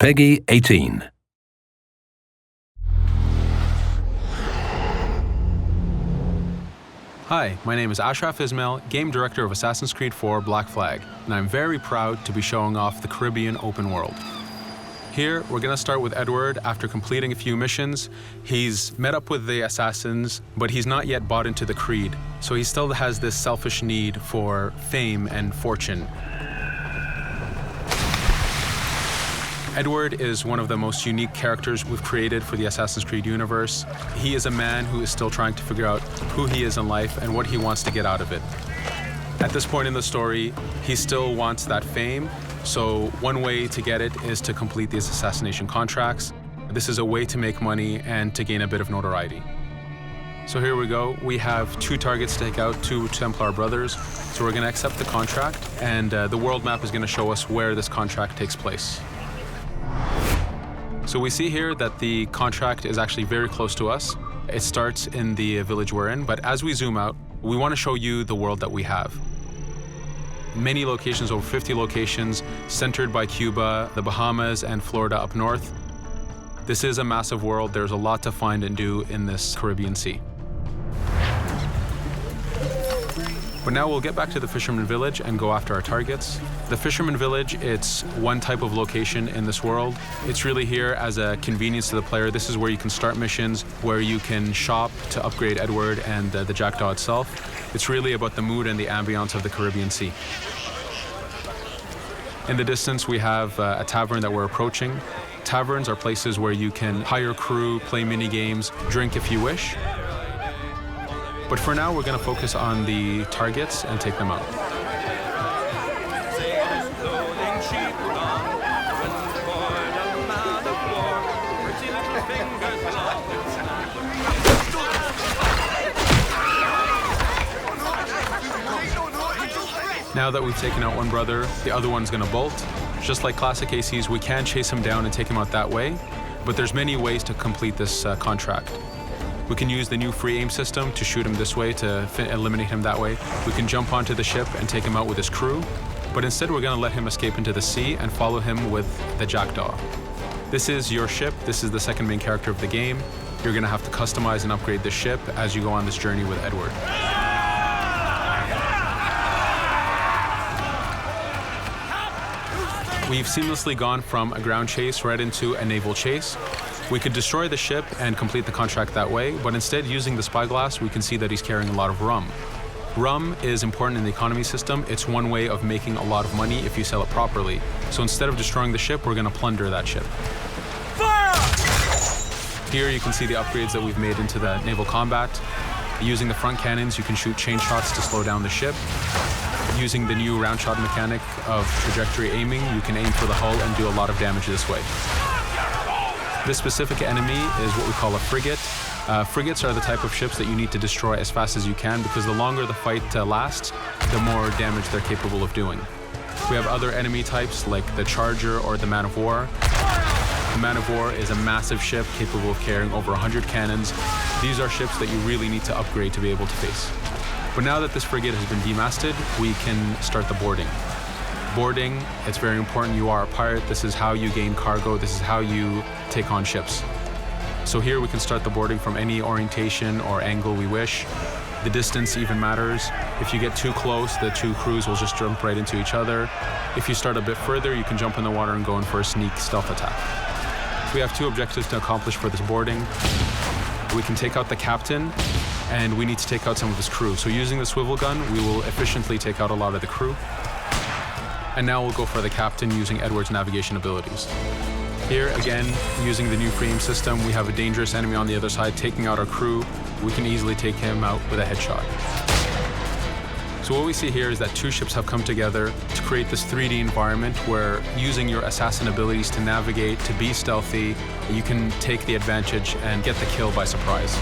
PEGI 18. Hi, my name is Ashraf Ismail, Game Director of Assassin's Creed 4 Black Flag, and I'm very proud to be showing off the Caribbean open world. Here, we're going to start with Edward after completing a few missions. He's met up with the assassins, but he's not yet bought into the creed, so he still has this selfish need for fame and fortune. Edward is one of the most unique characters we've created for the Assassin's Creed universe. He is a man who is still trying to figure out who he is in life and what he wants to get out of it. At this point in the story, he still wants that fame, so one way to get it is to complete these assassination contracts. This is a way to make money and to gain a bit of notoriety. So here we go. We have 2 targets to take out, 2 Templar brothers. So we're going to accept the contract, and the world map is going to show us where this contract takes place. So we see here that the contract is actually very close to us. It starts in the village we're in, but as we zoom out, we want to show you the world that we have. Many locations, over 50 locations, centered by Cuba, the Bahamas, and Florida up north. This is a massive world. There's a lot to find and do in this Caribbean Sea. But now we'll get back to the Fisherman Village and go after our targets. The Fisherman Village, it's one type of location in this world. It's really here as a convenience to the player. This is where you can start missions, where you can shop to upgrade Edward and the Jackdaw itself. It's really about the mood and the ambiance of the Caribbean Sea. In the distance, we have a tavern that we're approaching. Taverns are places where you can hire crew, play mini games, drink if you wish. But for now, we're going to focus on the targets and take them out. Now that we've taken out one brother, the other one's going to bolt. Just like classic ACs, we can chase him down and take him out that way, but there's many ways to complete this contract. We can use the new free aim system to shoot him this way, to eliminate him that way. We can jump onto the ship and take him out with his crew, but instead we're going to let him escape into the sea and follow him with the Jackdaw. This is your ship. This is the second main character of the game. You're going to have to customize and upgrade the ship as you go on this journey with Edward. We've seamlessly gone from a ground chase right into a naval chase. We could destroy the ship and complete the contract that way, but instead, using the spyglass, we can see that he's carrying a lot of rum. Rum is important in the economy system. It's one way of making a lot of money if you sell it properly. So instead of destroying the ship, we're going to plunder that ship. Fire! Here you can see the upgrades that we've made into the naval combat. Using the front cannons, you can shoot chain shots to slow down the ship. Using the new round shot mechanic of trajectory aiming, you can aim for the hull and do a lot of damage this way. This specific enemy is what we call a frigate. Frigates are the type of ships that you need to destroy as fast as you can, because the longer the fight lasts, the more damage they're capable of doing. We have other enemy types like the Charger or the Man of War. The Man of War is a massive ship capable of carrying over 100 cannons. These are ships that you really need to upgrade to be able to face. But now that this frigate has been demasted, we can start the boarding. Boarding, it's very important. You are a pirate. This is how you gain cargo. This is how you take on ships. So here we can start the boarding from any orientation or angle we wish. The distance even matters. If you get too close, the 2 crews will just jump right into each other. If you start a bit further, you can jump in the water and go in for a sneak stealth attack. We have 2 objectives to accomplish for this boarding. We can take out the captain, and we need to take out some of his crew. So using the swivel gun, we will efficiently take out a lot of the crew. And now we'll go for the captain using Edward's navigation abilities. Here, again, using the new free aim system, we have a dangerous enemy on the other side taking out our crew. We can easily take him out with a headshot. So what we see here is that 2 ships have come together to create this 3D environment where, using your assassin abilities to navigate, to be stealthy, you can take the advantage and get the kill by surprise.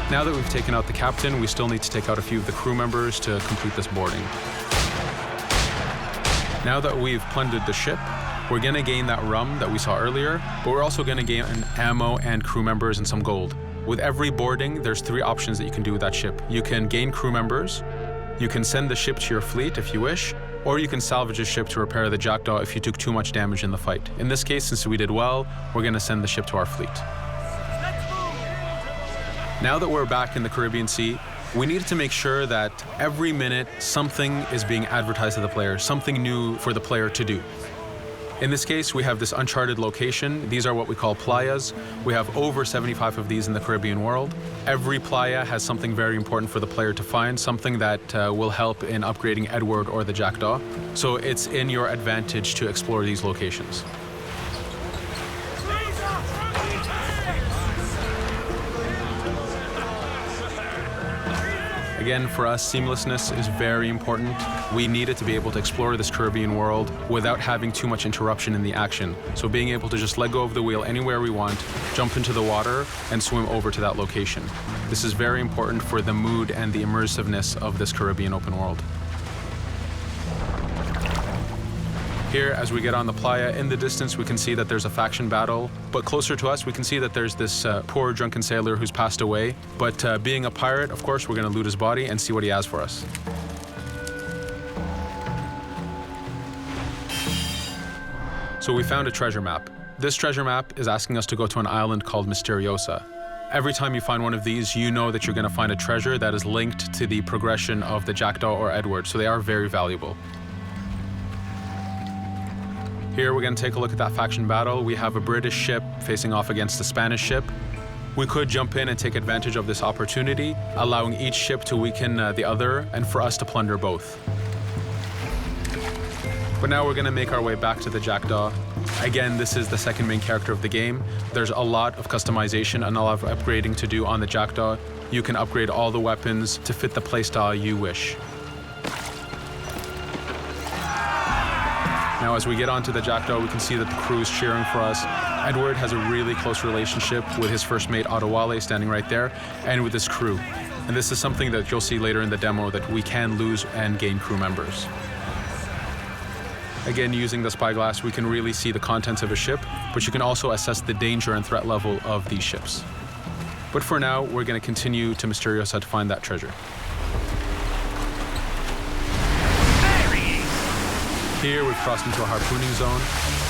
Now that we've taken out the captain, we still need to take out a few of the crew members to complete this boarding. Now that we've plundered the ship, we're going to gain that rum that we saw earlier, but we're also going to gain ammo and crew members and some gold. With every boarding, there's 3 options that you can do with that ship. You can gain crew members, you can send the ship to your fleet if you wish, or you can salvage a ship to repair the Jackdaw if you took too much damage in the fight. In this case, since we did well, we're going to send the ship to our fleet. Now that we're back in the Caribbean Sea, we needed to make sure that every minute something is being advertised to the player, something new for the player to do. In this case, we have this uncharted location. These are what we call playas. We have over 75 of these in the Caribbean world. Every playa has something very important for the player to find, something that will help in upgrading Edward or the Jackdaw. So it's in your advantage to explore these locations. Again, for us, seamlessness is very important. We needed to be able to explore this Caribbean world without having too much interruption in the action. So being able to just let go of the wheel anywhere we want, jump into the water, and swim over to that location. This is very important for the mood and the immersiveness of this Caribbean open world. Here, as we get on the playa, in the distance we can see that there's a faction battle, but closer to us we can see that there's this poor drunken sailor who's passed away. But being a pirate, of course, we're going to loot his body and see what he has for us. So we found a treasure map. This treasure map is asking us to go to an island called Misteriosa. Every time you find one of these, you know that you're going to find a treasure that is linked to the progression of the Jackdaw or Edward, so they are very valuable. Here we're going to take a look at that faction battle. We have a British ship facing off against a Spanish ship. We could jump in and take advantage of this opportunity, allowing each ship to weaken the other and for us to plunder both. But now we're going to make our way back to the Jackdaw. Again, this is the second main character of the game. There's a lot of customization and a lot of upgrading to do on the Jackdaw. You can upgrade all the weapons to fit the playstyle you wish. Now, as we get onto the Jackdaw, we can see that the crew is cheering for us. Edward has a really close relationship with his first mate, Adewale, standing right there, and with his crew. And this is something that you'll see later in the demo, that we can lose and gain crew members. Again, using the spyglass, we can really see the contents of a ship, but you can also assess the danger and threat level of these ships. But for now, we're going to continue to Misteriosa to find that treasure. Here we've crossed into a harpooning zone.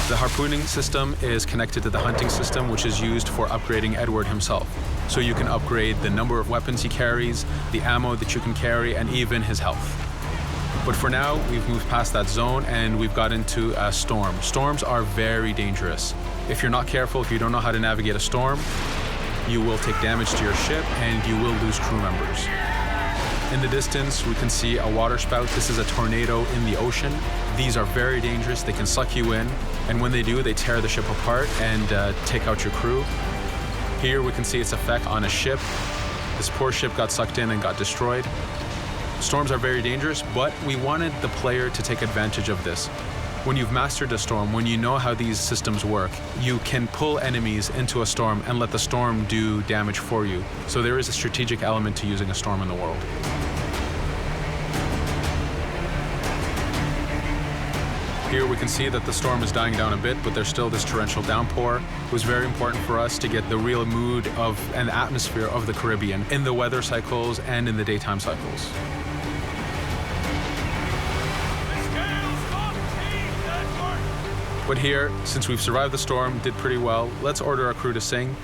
The harpooning system is connected to the hunting system, which is used for upgrading Edward himself. So you can upgrade the number of weapons he carries, the ammo that you can carry, and even his health. But for now, we've moved past that zone and we've got into a storm. Storms are very dangerous. If you're not careful, if you don't know how to navigate a storm, you will take damage to your ship and you will lose crew members. In the distance, we can see a water spout. This is a tornado in the ocean. These are very dangerous. They can suck you in, and when they do, they tear the ship apart and take out your crew. Here we can see its effect on a ship. This poor ship got sucked in and got destroyed. Storms are very dangerous, but we wanted the player to take advantage of this. When you've mastered a storm, when you know how these systems work, you can pull enemies into a storm and let the storm do damage for you. So there is a strategic element to using a storm in the world. Here we can see that the storm is dying down a bit, but there's still this torrential downpour. It was very important for us to get the real mood of and atmosphere of the Caribbean in the weather cycles and in the daytime cycles. But here, since we've survived the storm, did pretty well, let's order our crew to sing.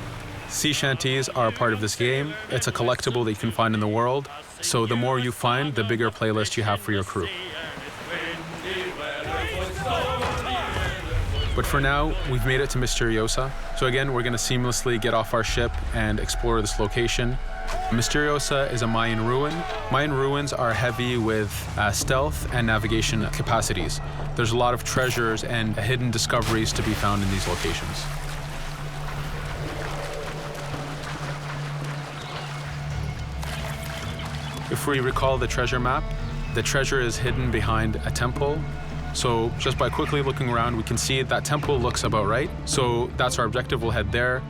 Sea shanties are a part of this game. It's a collectible that you can find in the world. So the more you find, the bigger playlist you have for your crew. But for now, we've made it to Misteriosa. So again, we're going to seamlessly get off our ship and explore this location. Misteriosa is a Mayan ruin. Mayan ruins are heavy with stealth and navigation capacities. There's a lot of treasures and hidden discoveries to be found in these locations. If we recall the treasure map, the treasure is hidden behind a temple. So just by quickly looking around, we can see that temple looks about right. So that's our objective, we'll head there.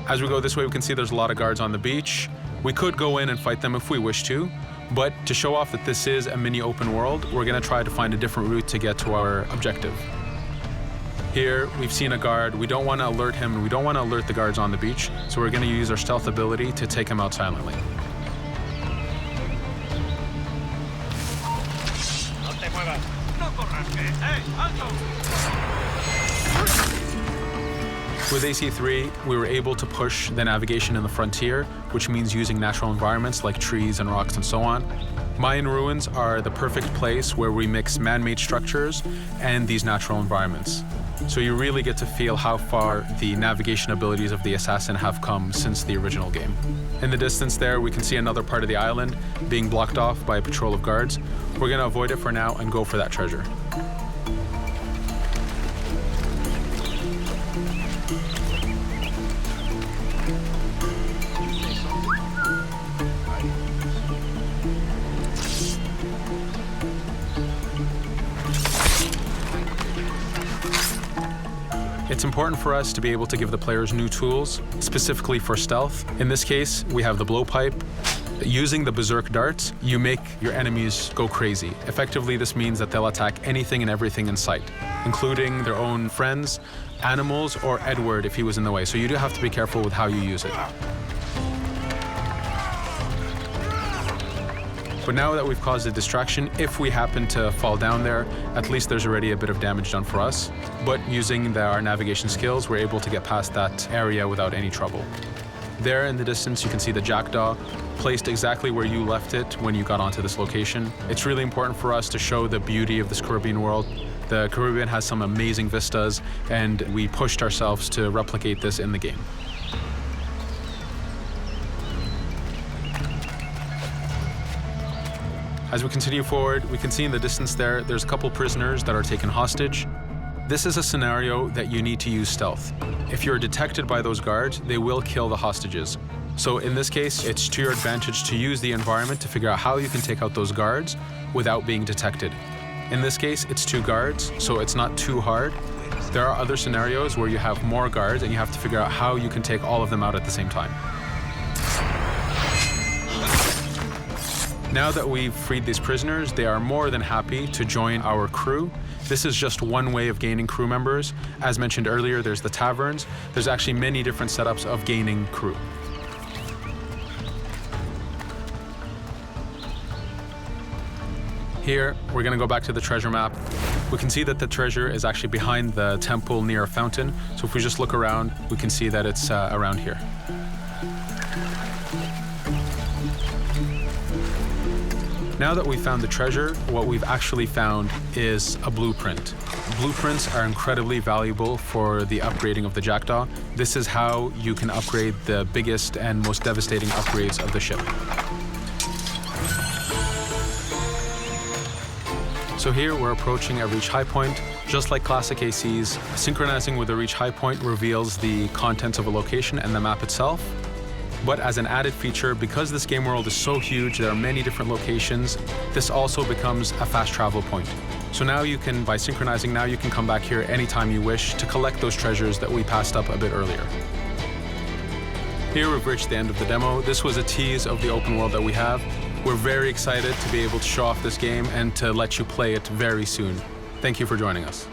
As we go this way, we can see there's a lot of guards on the beach. We could go in and fight them if we wish to, but to show off that this is a mini open world, we're gonna try to find a different route to get to our objective. Here, we've seen a guard. We don't wanna alert him, and we don't wanna alert the guards on the beach, so we're gonna use our stealth ability to take him out silently. With AC3, we were able to push the navigation in the frontier, which means using natural environments like trees and rocks and so on. Mayan ruins are the perfect place where we mix man-made structures and these natural environments. So you really get to feel how far the navigation abilities of the assassin have come since the original game. In the distance there, we can see another part of the island being blocked off by a patrol of guards. We're going to avoid it for now and go for that treasure. It's important for us to be able to give the players new tools, specifically for stealth. In this case, we have the blowpipe. Using the berserk darts, you make your enemies go crazy. Effectively, this means that they'll attack anything and everything in sight, including their own friends, animals, or Edward if he was in the way. So you do have to be careful with how you use it. But now that we've caused a distraction, if we happen to fall down there, at least there's already a bit of damage done for us. But using our navigation skills, we're able to get past that area without any trouble. There in the distance, you can see the jackdaw placed exactly where you left it when you got onto this location. It's really important for us to show the beauty of this Caribbean world. The Caribbean has some amazing vistas, and we pushed ourselves to replicate this in the game. As we continue forward, we can see in the distance there's a couple prisoners that are taken hostage. This is a scenario that you need to use stealth. If you're detected by those guards, they will kill the hostages. So in this case, it's to your advantage to use the environment to figure out how you can take out those guards without being detected. In this case, it's 2 guards, so it's not too hard. There are other scenarios where you have more guards and you have to figure out how you can take all of them out at the same time. Now that we've freed these prisoners, they are more than happy to join our crew. This is just one way of gaining crew members. As mentioned earlier, there's the taverns. There's actually many different setups of gaining crew. Here, we're going to go back to the treasure map. We can see that the treasure is actually behind the temple near a fountain. So if we just look around, we can see that it's around here. Now that we've found the treasure, what we've actually found is a blueprint. Blueprints are incredibly valuable for the upgrading of the Jackdaw. This is how you can upgrade the biggest and most devastating upgrades of the ship. So here we're approaching a reach high point. Just like classic ACs, synchronizing with a reach high point reveals the contents of a location and the map itself. But as an added feature, because this game world is so huge, there are many different locations, this also becomes a fast travel point. So now you can, by synchronizing, now you can come back here anytime you wish to collect those treasures that we passed up a bit earlier. Here we've reached the end of the demo. This was a tease of the open world that we have. We're very excited to be able to show off this game and to let you play it very soon. Thank you for joining us.